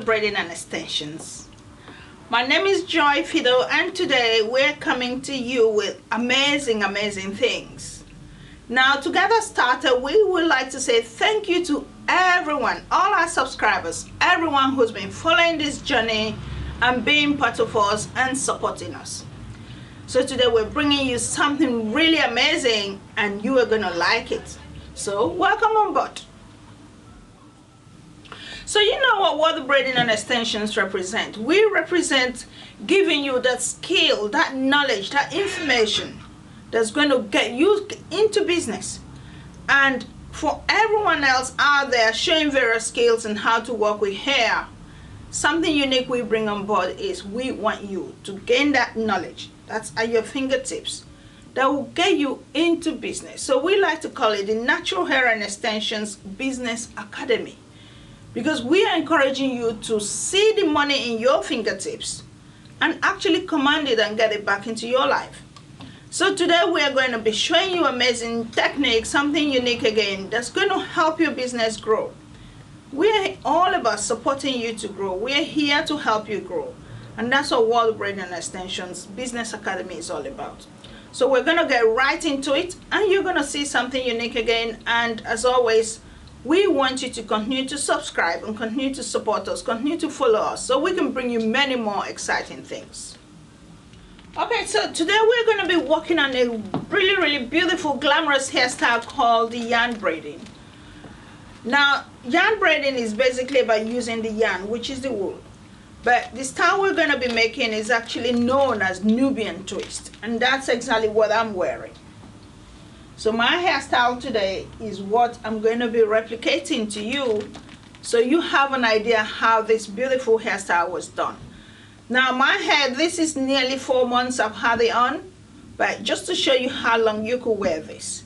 Braiding and Extensions. My name is Joy Fido, and today we're coming to you with amazing things. Now, to get us started, we would like to say thank you to everyone, all our subscribers, everyone who's been following this journey and being part of us and supporting us. So today we're bringing you something really amazing and you are gonna like it. So welcome on board. So you know what the braiding and extensions represent. We represent giving you that skill, that knowledge, that information that's going to get you into business. And for everyone else out there showing various skills and how to work with hair, something unique we bring on board is we want you to gain that knowledge that's at your fingertips that will get you into business. So we like to call it the Natural Hair and Extensions Business Academy, because we are encouraging you to see the money in your fingertips and actually command it and get it back into your life. So today we are going to be showing you amazing techniques, something unique again, that's going to help your business grow. We are all about supporting you to grow. We are here to help you grow. And that's what World of Braiding and Extensions Business Academy is all about. So we're going to get right into it, and you're going to see something unique again. And as always, we want you to continue to subscribe and continue to support us, continue to follow us, so we can bring you many more exciting things. Okay, so today we're going to be working on a really beautiful, glamorous hairstyle called the yarn braiding. Now, yarn braiding is basically about using the yarn, which is the wool. But the style we're going to be making is actually known as Nubian Twist, and that's exactly what I'm wearing. So my hairstyle today is what I'm going to be replicating to you, so you have an idea how this beautiful hairstyle was done. Now my hair, this is nearly 4 months I've had it on, but just to show you how long you could wear this.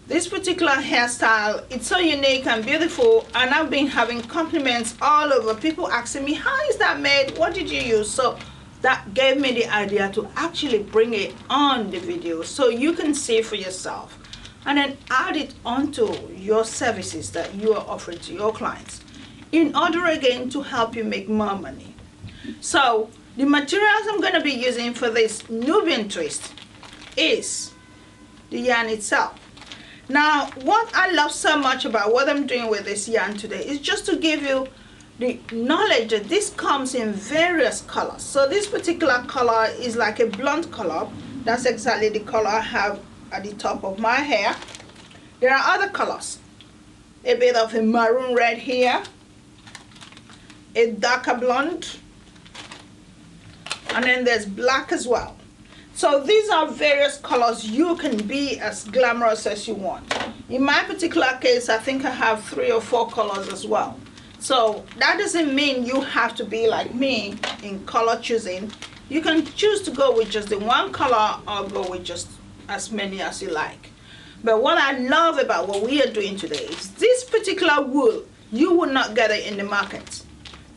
This particular hairstyle, it's so unique and beautiful, and I've been having compliments all over, people asking me, how is that made, what did you use? So that gave me the idea to actually bring it on the video so you can see for yourself, and then add it onto your services that you are offering to your clients in order again to help you make more money. So the materials I'm going to be using for this Nubian Twist is the yarn itself. Now, what I love so much about what I'm doing with this yarn today is just to give you the knowledge that this comes in various colors. So this particular color is like a blonde color. That's exactly the color I have at the top of my hair. There are other colors. A bit of a maroon red here, a darker blonde, and then there's black as well. So these are various colors. You can be as glamorous as you want. In my particular case, I think I have 3 or 4 colors as well. So that doesn't mean you have to be like me in color choosing. You can choose to go with just the one color or go with just as many as you like. But what I love about what we are doing today is this particular wool, you will not get it in the market.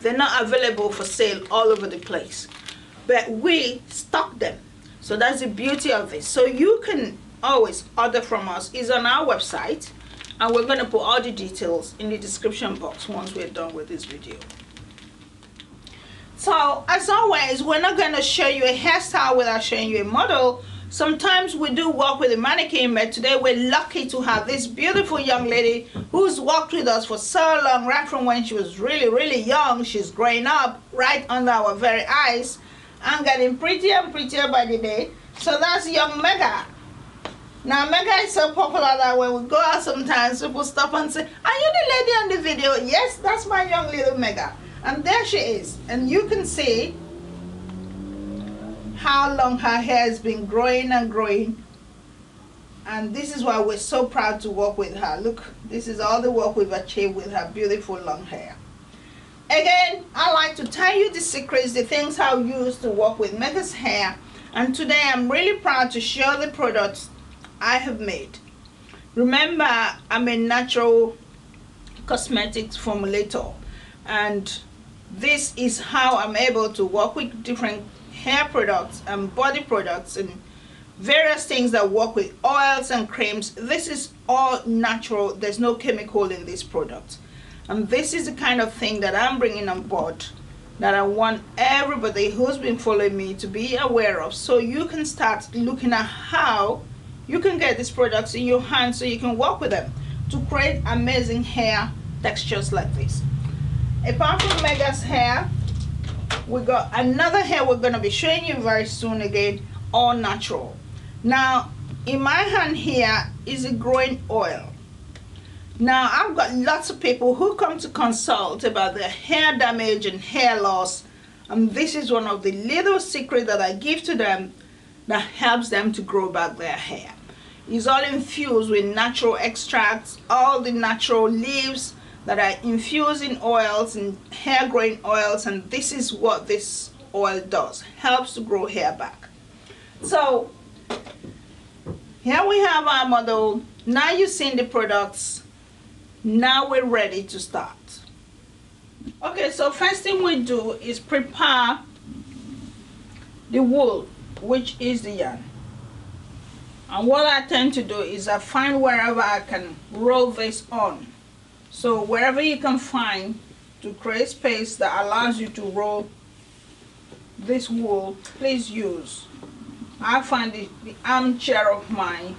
They're not available for sale all over the place. But we stock them. So that's the beauty of this. So you can always order from us. It's on our website, and we're going to put all the details in the description box once we're done with this video. So as always, we're not going to show you a hairstyle without showing you a model. Sometimes we do work with a mannequin, but today we're lucky to have this beautiful young lady who's worked with us for so long, right from when she was really young. She's growing up right under our very eyes and getting prettier and prettier by the day. So that's young Mega. Now Mega is so popular that when we go out sometimes, people stop and say, are you the lady on the video? Yes, that's my young little Mega. And there she is. And you can see how long her hair has been growing and growing. And this is why we're so proud to work with her. Look, this is all the work we've achieved with her beautiful long hair. Again, I like to tell you the secrets, the things I use to work with Mega's hair. And today I'm really proud to share the products I have made. Remember, I'm a natural cosmetics formulator, and this is how I'm able to work with different hair products and body products and various things that work with oils and creams. This is all natural. There's no chemical in this product. And this is the kind of thing that I'm bringing on board, that I want everybody who's been following me to be aware of, so you can start looking at how you can get these products in your hands so you can work with them to create amazing hair textures like this. Apart from Mega's hair, we got another hair we're going to be showing you very soon, again all natural. Now in my hand here is a growing oil. Now I've got lots of people who come to consult about their hair damage and hair loss, and this is one of the little secrets that I give to them that helps them to grow back their hair. It's all infused with natural extracts, all the natural leaves that are infused in oils and hair growing oils, and this is what this oil does, helps to grow hair back. So here we have our model. Now you've seen the products. Now we're ready to start. Okay, so first thing we do is prepare the wool, which is the yarn. And what I tend to do is I find wherever I can roll this on. So wherever you can find to create space that allows you to roll this wool, please use. I find the armchair of mine,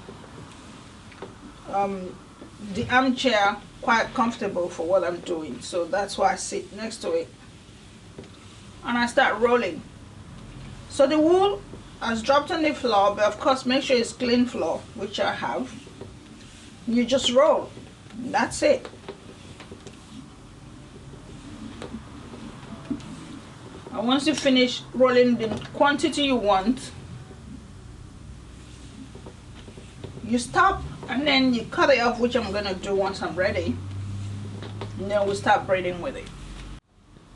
the armchair quite comfortable for what I'm doing, so that's why I sit next to it and I start rolling. So the wool has dropped on the floor, but of course make sure it's clean floor, which I have. You just roll, that's it. And once you finish rolling the quantity you want, you stop and then you cut it off, which I'm gonna do once I'm ready, and then we'll start braiding with it.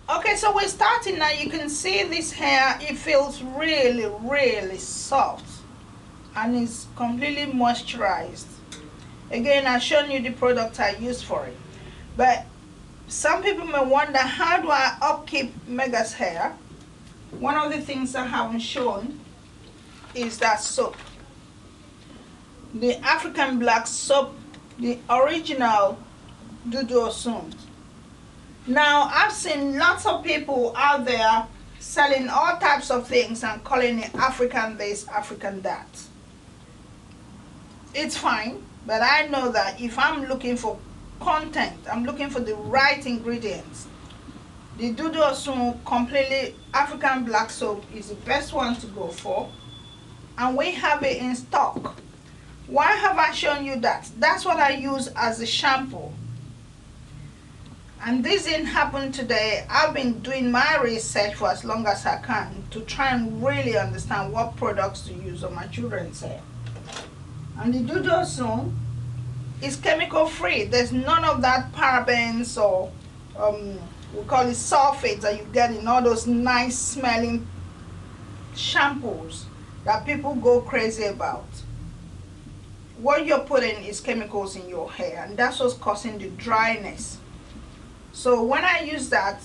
Okay, so we're starting now. You can see this hair, it feels really soft and it's completely moisturized. Again, I've shown you the product I use for it, but some people may wonder, how do I upkeep Mega's hair? One of the things I haven't shown is that soap. The African black soap, the original Dudu Osun. Now I've seen lots of people out there selling all types of things and calling it African this, African that. It's fine, but I know that if I'm looking for content, I'm looking for the right ingredients. The Dudu Osun completely African black soap is the best one to go for, and we have it in stock. Why have I shown you that? That's what I use as a shampoo. And this didn't happen today. I've been doing my research for as long as I can to try and really understand what products to use on my children's hair. And the Dudu Osun is chemical free. There's none of that parabens or we call it sulfates that you get in all those nice smelling shampoos that people go crazy about. What you're putting is chemicals in your hair, and that's what's causing the dryness. So when I use that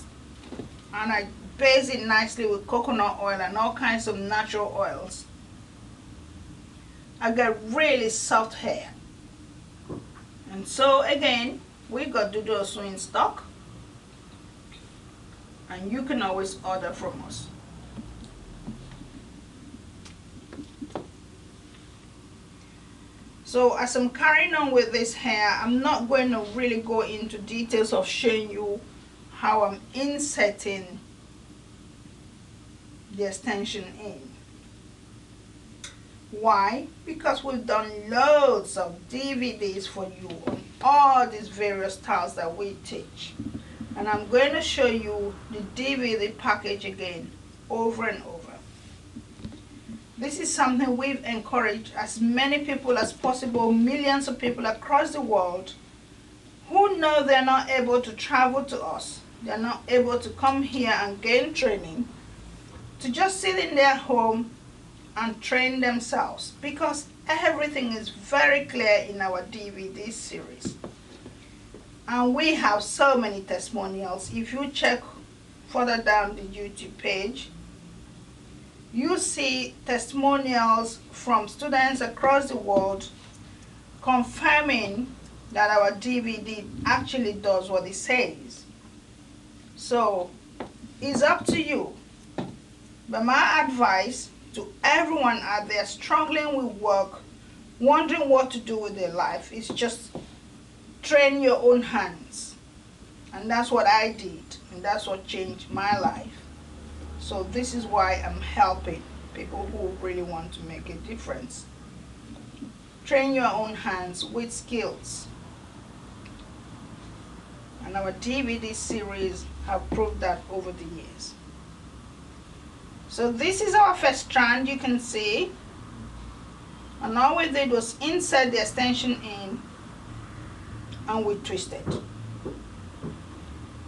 and I base it nicely with coconut oil and all kinds of natural oils, I get really soft hair. And so again, we got Dudu Osun in stock, and you can always order from us. So as I'm carrying on with this hair, I'm not going to really go into details of showing you how I'm inserting the extension in. Why? Because we've done loads of DVDs for you on all these various styles that we teach. And I'm going to show you the DVD package again over and over. This is something we've encouraged as many people as possible, millions of people across the world who know they're not able to travel to us, they're not able to come here and gain training, to just sit in their home and train themselves, because everything is very clear in our DVD series. And we have so many testimonials. If you check further down the YouTube page, you see testimonials from students across the world confirming that our DVD actually does what it says. So it's up to you. But my advice to everyone out there struggling with work, wondering what to do with their life, is just train your own hands. And that's what I did, and that's what changed my life. So this is why I'm helping people who really want to make a difference. Train your own hands with skills. And our DVD series have proved that over the years. So this is our first strand, you can see. And all we did was insert the extension in and we twisted.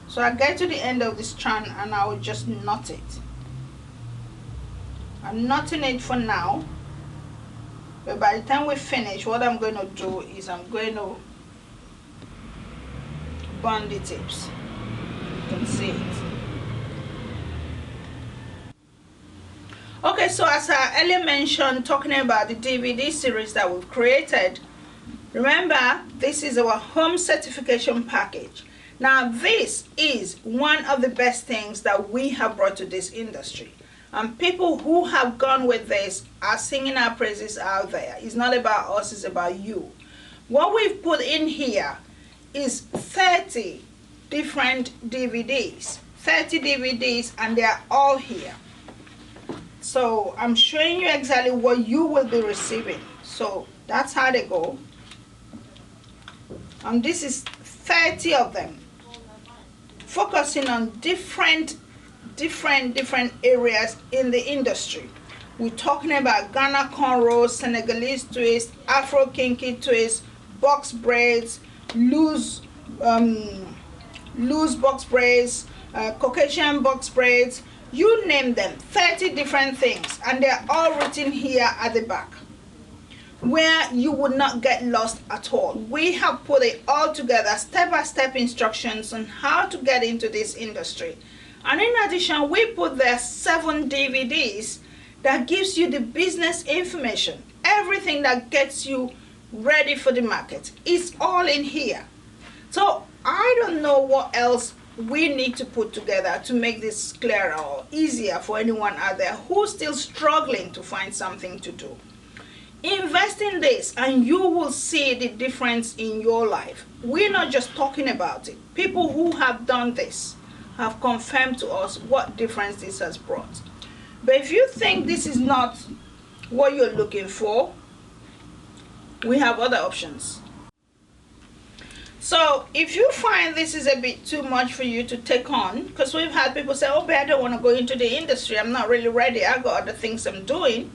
So I get to the end of the strand and I will just knot it. I'm knotting it for now, but by the time we finish, what I'm going to do is I'm going to bond the tips. You can see it. Okay, so as I earlier mentioned, talking about the DVD series that we've created, remember, this is our home certification package. Now, this is one of the best things that we have brought to this industry. And people who have gone with this are singing our praises out there. It's not about us, it's about you. What we've put in here is 30 different DVDs. 30 DVDs, and they are all here. So I'm showing you exactly what you will be receiving. So that's how they go. And this is 30 of them, focusing on different areas in the industry. We're talking about Ghana cornrows, Senegalese twist, Afro kinky twist, box braids, loose box braids, Caucasian box braids, you name them, 30 different things, and they're all written here at the back, where you would not get lost at all. We have put it all together, step-by-step instructions on how to get into this industry. And in addition, we put there 7 DVDs that gives you the business information, everything that gets you ready for the market. It's all in here. So I don't know what else we need to put together to make this clearer or easier for anyone out there who's still struggling to find something to do. Invest in this and you will see the difference in your life. We're not just talking about it. People who have done this have confirmed to us what difference this has brought. But if you think this is not what you're looking for, we have other options. So if you find this is a bit too much for you to take on, because we've had people say, oh, but I don't want to go into the industry, I'm not really ready, I got other things I'm doing,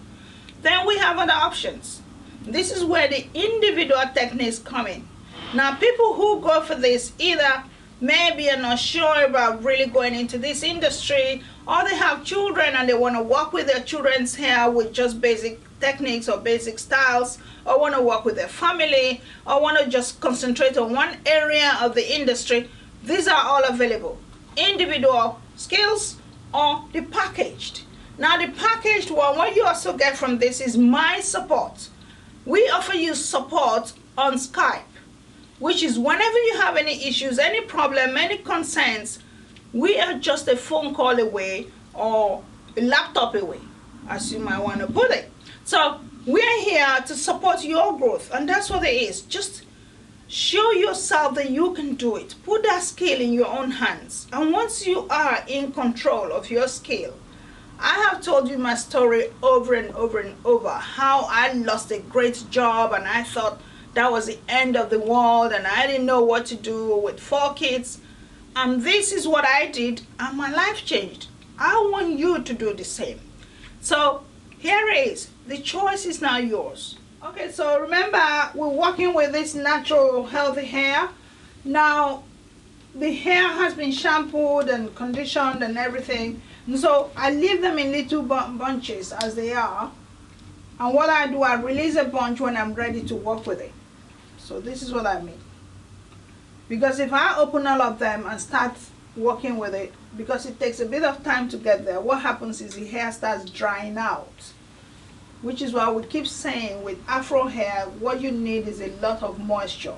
then we have other options. This is where the individual techniques come in. Now, people who go for this either maybe are not sure about really going into this industry, or they have children and they want to work with their children's hair with just basic techniques or basic styles, or want to work with their family, or want to just concentrate on one area of the industry. These are all available. Individual skills or the packaged. Now the packaged one, what you also get from this is my support. We offer you support on Skype, which is whenever you have any issues, any problem, any concerns, we are just a phone call away or a laptop away, as you might want to put it. So we're here to support your growth, and that's what it is. Just show yourself that you can do it. Put that skill in your own hands. And once you are in control of your skill, I have told you my story over and over and over, how I lost a great job and I thought that was the end of the world and I didn't know what to do with 4 kids. And this is what I did and my life changed. I want you to do the same. So here it is. The choice is now yours. Okay, so remember, we're working with this natural healthy hair. Now the hair has been shampooed and conditioned and everything. And so I leave them in little bunches as they are. And what I do, I release a bunch when I'm ready to work with it. So this is what I mean. Because if I open all of them and start working with it, because it takes a bit of time to get there, what happens is the hair starts drying out. Which is why we keep saying with Afro hair, what you need is a lot of moisture.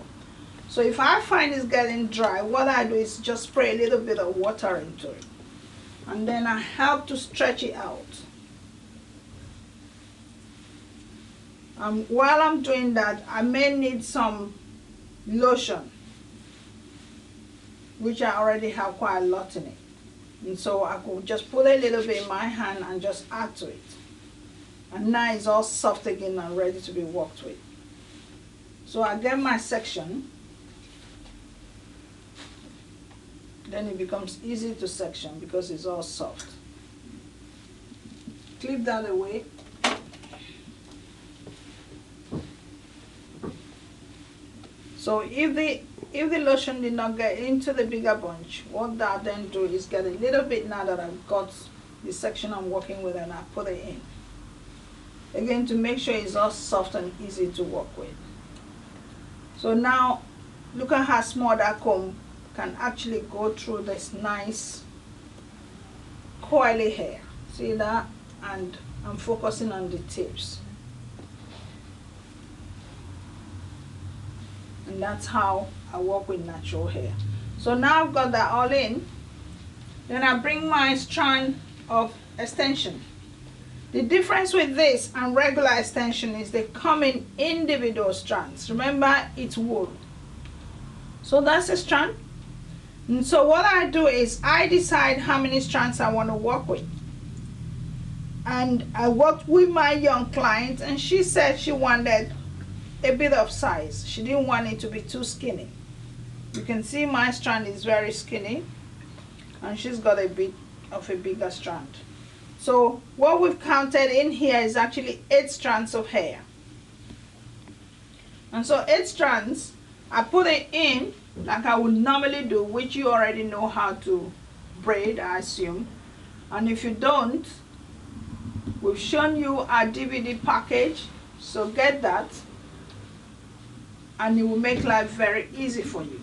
So if I find it's getting dry, what I do is just spray a little bit of water into it. And then I help to stretch it out. While I'm doing that, I may need some lotion, which I already have quite a lot in it. And so I could just put a little bit in my hand and just add to it. And now it's all soft again and ready to be worked with. So I get my section. Then it becomes easy to section because it's all soft. Clip that away. So if the lotion did not get into the bigger bunch, what I then do is get a little bit now that I've got the section I'm working with, and I put it in. Again, to make sure it's all soft and easy to work with. So now, look at how small that comb can actually go through this nice coily hair. See that? And I'm focusing on the tips. And that's how I work with natural hair. So now I've got that all in. Then I bring my strand of extension. The difference with this and regular extension is they come in individual strands. Remember, it's wool. So that's a strand. And so what I do is I decide how many strands I want to work with. And I worked with my young client, and she said she wanted a bit of size. She didn't want it to be too skinny. You can see my strand is very skinny, and she's got a bit of a bigger strand. So what we've counted in here is actually 8 strands of hair. And so 8 strands, I put it in like I would normally do, which you already know how to braid, I assume. And if you don't, we've shown you our DVD package, so get that, and it will make life very easy for you.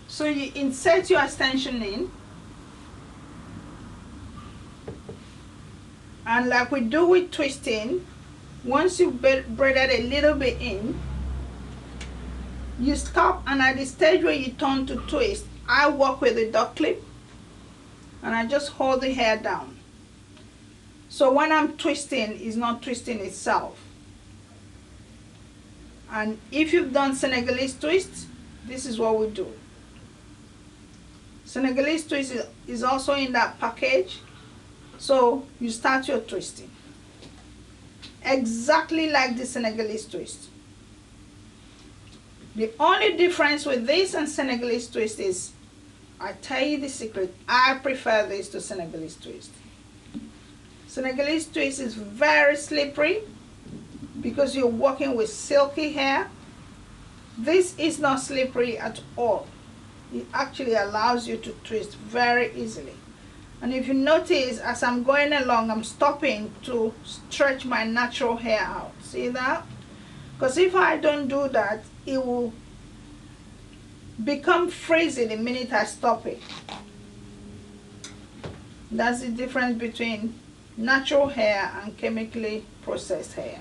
So you insert your extension in, and like we do with twisting, once you've braided a little bit in, you stop, and at the stage where you turn to twist, I work with a duck clip, and I just hold the hair down. So when I'm twisting, it's not twisting itself. And if you've done Senegalese twist, this is what we do. Senegalese twist is also in that package. So you start your twisting exactly like the Senegalese twist. The only difference with this and Senegalese twist is, I tell you the secret, I prefer this to Senegalese twist. Senegalese twist is very slippery because you're working with silky hair. This is not slippery at all. It actually allows you to twist very easily. And if you notice, as I'm going along, I'm stopping to stretch my natural hair out. See that? Because if I don't do that, it will become frizzy the minute I stop it. That's the difference between natural hair and chemically processed hair.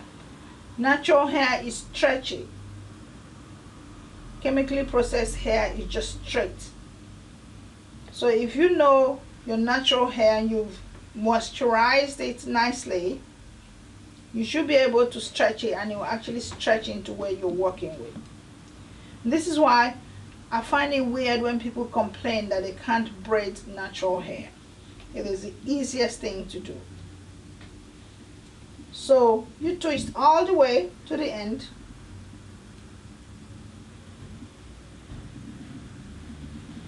Natural hair is stretchy. Chemically processed hair is just straight. So if you know your natural hair and you've moisturized it nicely, you should be able to stretch it, and it will actually stretch into where you're working with. This is why I find it weird when people complain that they can't braid natural hair. It is the easiest thing to do. So you twist all the way to the end.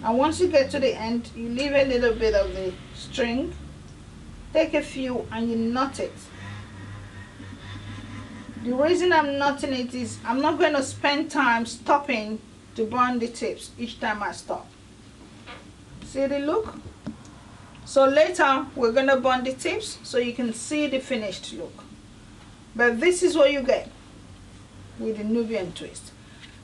And once you get to the end, you leave a little bit of the string, take a few, and you knot it. The reason I'm knotting it is I'm not going to spend time stopping to burn the tips each time I stop. See the look? So later we're going to burn the tips so you can see the finished look. But this is what you get with the Nubian twist.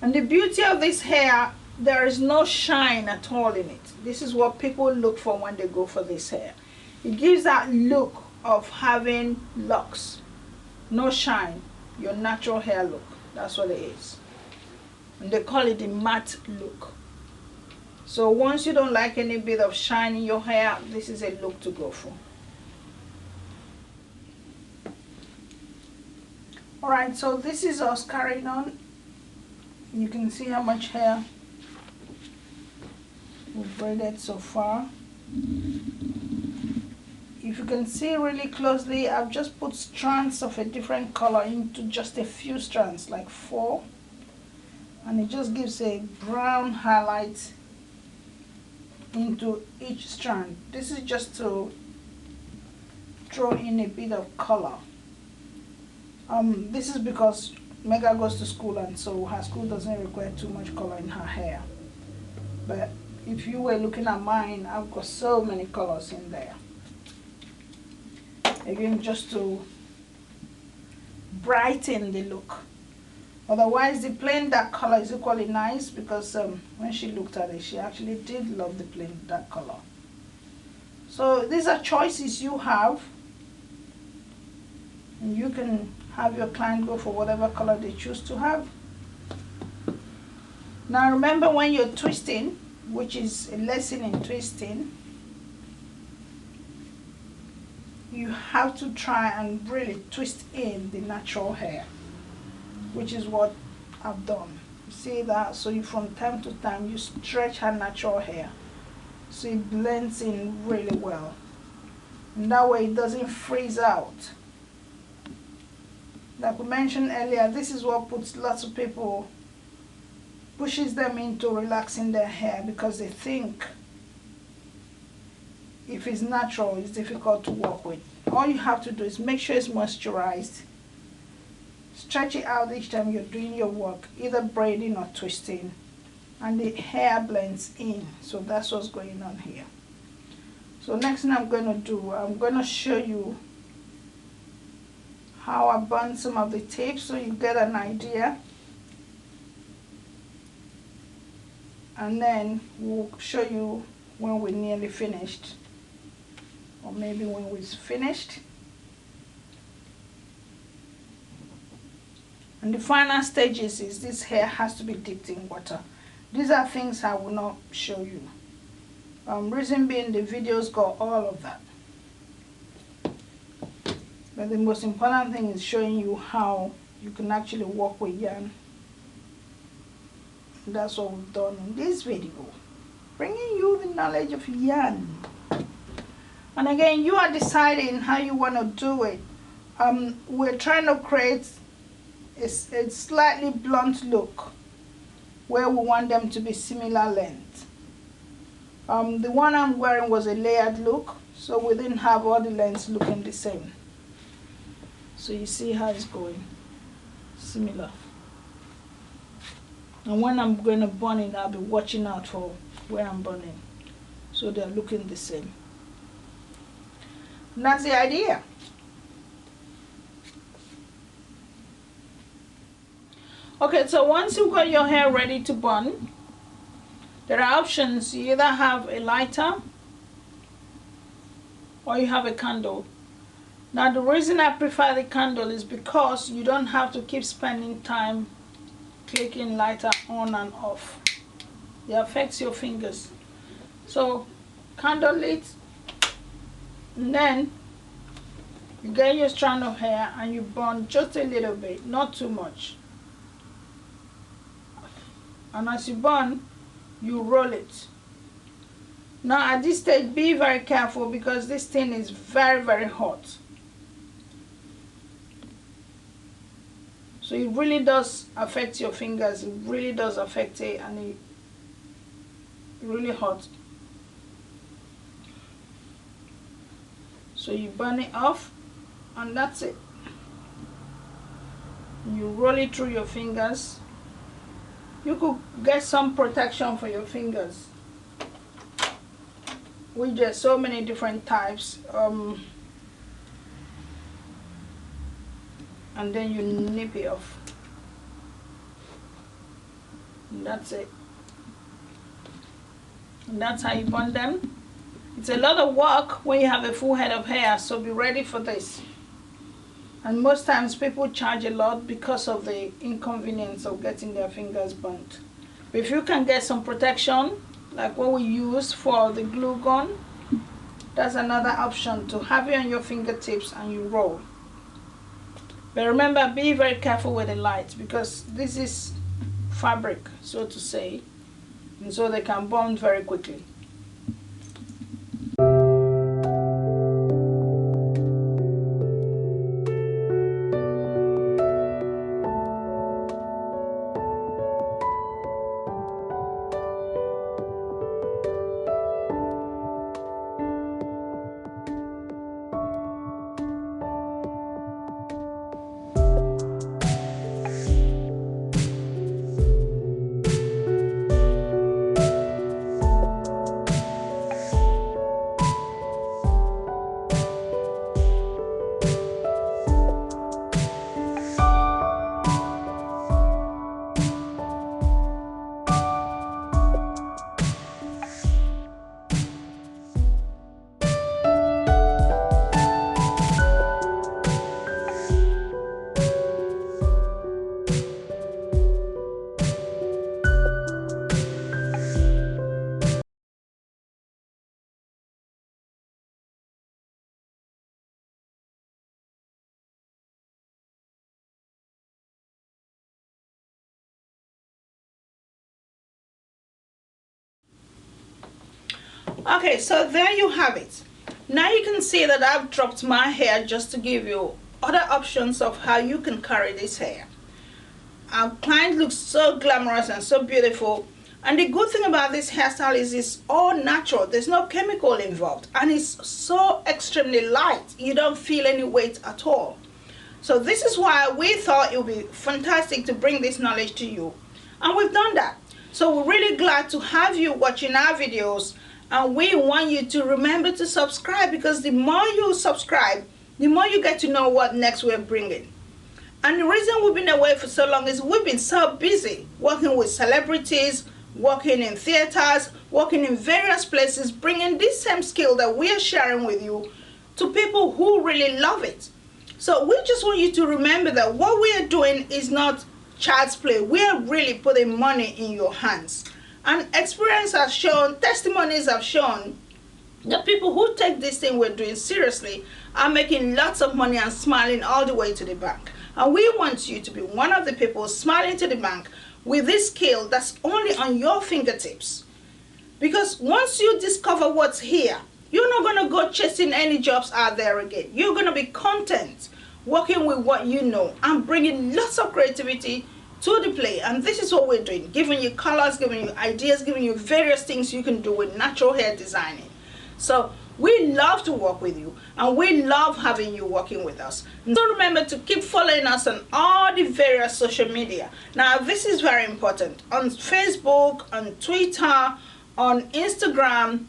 And the beauty of this hair, there is no shine at all in it. This is what people look for when they go for this hair. It gives that look of having locks. No shine. Your natural hair look. That's what it is. and they call it the matte look. So once you don't like any bit of shine in your hair, this is a look to go for. Alright, so this is us carrying on. You can see how much hair we've braided so far. If you can see really closely, I've just put strands of a different color into just a few strands, like 4, and it just gives a brown highlight into each strand. This is just to throw in a bit of color. This is because Mega goes to school, and so her school doesn't require too much color in her hair. But if you were looking at mine, I've got so many colors in there. Again, just to brighten the look. Otherwise, the plain dark color is equally nice, because when she looked at it, she actually did love the plain dark color. So these are choices you have, and you can have your client go for whatever color they choose to have. Now remember, when you're twisting, which is a lesson in twisting, you have to try and really twist in the natural hair, which is what I've done. You see that? So you, from time to time, you stretch her natural hair so it blends in really well, and that way it doesn't freeze out. Like we mentioned earlier, this is what puts lots of people, pushes them into relaxing their hair, because they think if it's natural, it's difficult to work with. All you have to do is make sure it's moisturized. Stretch it out each time you're doing your work, either braiding or twisting, and the hair blends in. So that's what's going on here. So next thing I'm going to do, I'm going to show you how I burn some of the tape, so you get an idea. And then we'll show you when we're nearly finished, or maybe when we're finished. And the final stages is this hair has to be dipped in water. These are things I will not show you. Reason being, the videos got all of that. But the most important thing is showing you how you can actually work with yarn. And that's what we've done in this video, bringing you the knowledge of yarn. And again, you are deciding how you want to do it. We're trying to create a slightly blunt look where we want them to be similar length. The one I'm wearing was a layered look, so we didn't have all the lengths looking the same. So you see how it's going, similar. And when I'm going to burn it, I'll be watching out for where I'm burning, so they're looking the same. And that's the idea. Okay, so once you've got your hair ready to burn, there are options. You either have a lighter or you have a candle. Now the reason I prefer the candle is because you don't have to keep spending time clicking lighter on and off. It affects your fingers. So candle lit, and then you get your strand of hair and you burn just a little bit, not too much. And as you burn, you roll it. Now at this stage, be very careful, because this thing is very, very hot. So it really does affect your fingers. It really does affect it, and it's really hot. So you burn it off, and that's it. You roll it through your fingers. You could get some protection for your fingers, which there's so many different types. And then you nip it off. And that's it. And that's how you burn them. It's a lot of work when you have a full head of hair, so be ready for this. And most times people charge a lot because of the inconvenience of getting their fingers burnt. But if you can get some protection, like what we use for the glue gun, that's another option to have it on your fingertips and you roll. But remember, be very careful with the light because this is fabric, so to say, and so they can burn very quickly. Okay, so there you have it. Now you can see that I've dropped my hair just to give you other options of how you can carry this hair. Our client looks so glamorous and so beautiful, and the good thing about this hairstyle is it's all natural. There's no chemical involved, and it's so extremely light. You don't feel any weight at all. So this is why we thought it would be fantastic to bring this knowledge to you, and we've done that. So we're really glad to have you watching our videos. And we want you to remember to subscribe, because the more you subscribe, the more you get to know what next we're bringing. And the reason we've been away for so long is we've been so busy working with celebrities, working in theaters, working in various places, bringing this same skill that we are sharing with you to people who really love it. So we just want you to remember that what we are doing is not child's play. We are really putting money in your hands. And experience has shown, testimonies have shown, that people who take this thing we're doing seriously are making lots of money and smiling all the way to the bank. And we want you to be one of the people smiling to the bank with this skill that's only on your fingertips. Because once you discover what's here, you're not going to go chasing any jobs out there again. You're going to be content working with what you know and bringing lots of creativity to the play. And this is what we're doing, giving you colors, giving you ideas, giving you various things you can do with natural hair designing. So we love to work with you, and we love having you working with us. So remember to keep following us on all the various social media. Now this is very important. On Facebook, on Twitter, on Instagram,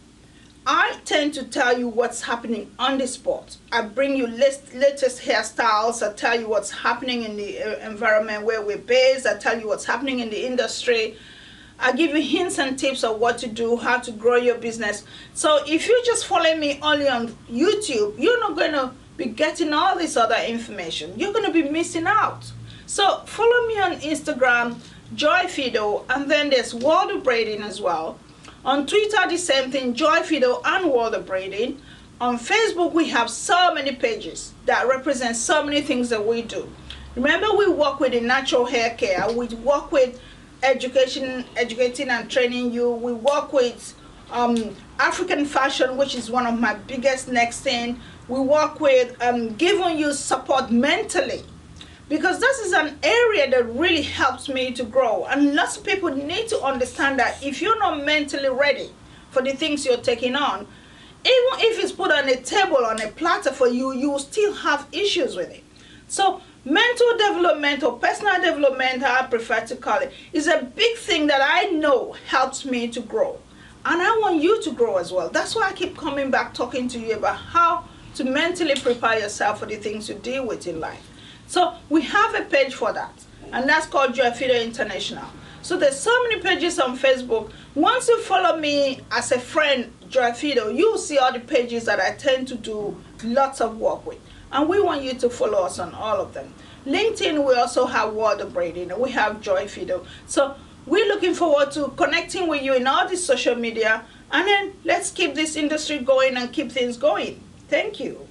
I tend to tell you what's happening on the spot. I bring you latest hairstyles. I tell you what's happening in the environment where we're based. I tell you what's happening in the industry. I give you hints and tips of what to do, how to grow your business. So if you just follow me only on YouTube, you're not going to be getting all this other information. You're going to be missing out. So follow me on Instagram, Joy Fido, and then there's World of Braiding as well. On Twitter, the same thing, Joy Fido and World of Braiding. On Facebook, we have so many pages that represent so many things that we do. Remember, we work with the natural hair care. We work with educating and training you. We work with African fashion, which is one of my biggest next thing. We work with giving you support mentally, because this is an area that really helps me to grow. And lots of people need to understand that if you're not mentally ready for the things you're taking on, even if it's put on a table, on a platter for you, you will still have issues with it. So mental development, or personal development, I prefer to call it, is a big thing that I know helps me to grow. And I want you to grow as well. That's why I keep coming back talking to you about how to mentally prepare yourself for the things you deal with in life. So we have a page for that, and that's called Joy Fido International. So there's so many pages on Facebook. Once you follow me as a friend, Joy Fido, you'll see all the pages that I tend to do lots of work with. And we want you to follow us on all of them. LinkedIn, we also have World of Braiding. We have Joy Fido. So we're looking forward to connecting with you in all this social media. And then let's keep this industry going and keep things going. Thank you.